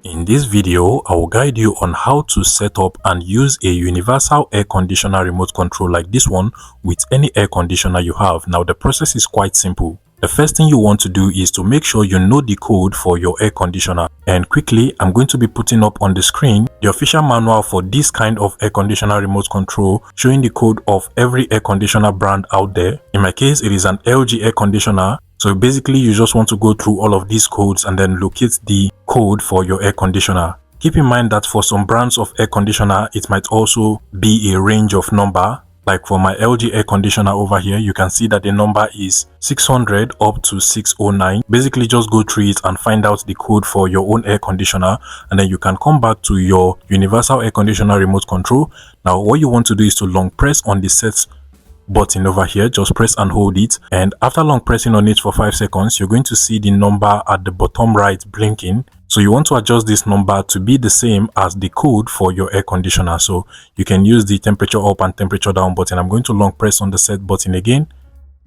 In this video, I will guide you on how to set up and use a universal air conditioner remote control like this one with any air conditioner you have. Now, the process is quite simple. The first thing you want to do is to make sure you know the code for your air conditioner. And quickly, I'm going to be putting up on the screen the official manual for this kind of air conditioner remote control, showing the code of every air conditioner brand out there. In my case, it is an LG air conditioner. So basically, you just want to go through all of these codes and then locate the code for your air conditioner. Keep in mind that for some brands of air conditioner, it might also be a range of number. Like for my LG air conditioner over here, you can see that the number is 600 up to 609. Basically, just go through it and find out the code for your own air conditioner, and then you can come back to your universal air conditioner remote control. Now, what you want to do is to long press on the set button over here. Just press and hold it, and after long pressing on it for 5 seconds, you're going to see the number at the bottom right blinking. So you want to adjust this number to be the same as the code for your air conditioner. So you can use the temperature up and temperature down button. I'm going to long press on the set button again,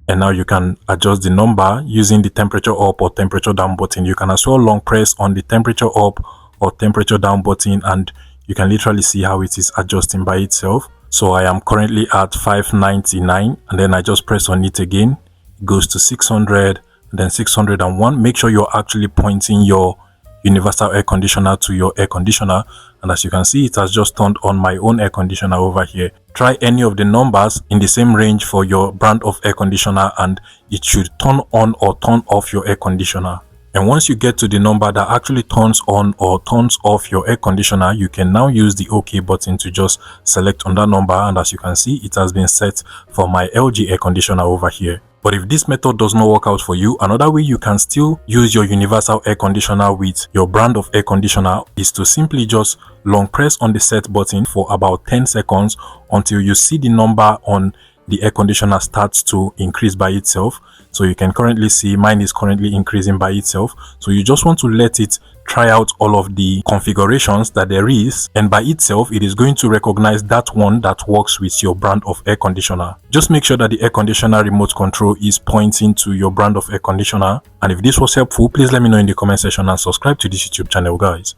and now you can adjust the number using the temperature up or temperature down button. You can as well long press on the temperature up or temperature down button, and you can literally see how it is adjusting by itself. So I am currently at 599, and then I just press on it again. It goes to 600 and then 601. Make sure you're actually pointing your universal air conditioner to your air conditioner, and as you can see, it has just turned on my own air conditioner over here. Try any of the numbers in the same range for your brand of air conditioner, and it should turn on or turn off your air conditioner. And once you get to the number that actually turns on or turns off your air conditioner, you can now use the OK button to just select on that number, and as you can see, it has been set for my LG air conditioner over here. But if this method does not work out for you, another way you can still use your universal air conditioner with your brand of air conditioner is to simply just long press on the set button for about 10 seconds until you see the number on the air conditioner starts to increase by itself. So you can currently see mine is currently increasing by itself. So you just want to let it try out all of the configurations that there is, and by itself it is going to recognize that one that works with your brand of air conditioner. Just make sure that the air conditioner remote control is pointing to your brand of air conditioner. And if this was helpful, please let me know in the comment section and subscribe to this YouTube channel, guys.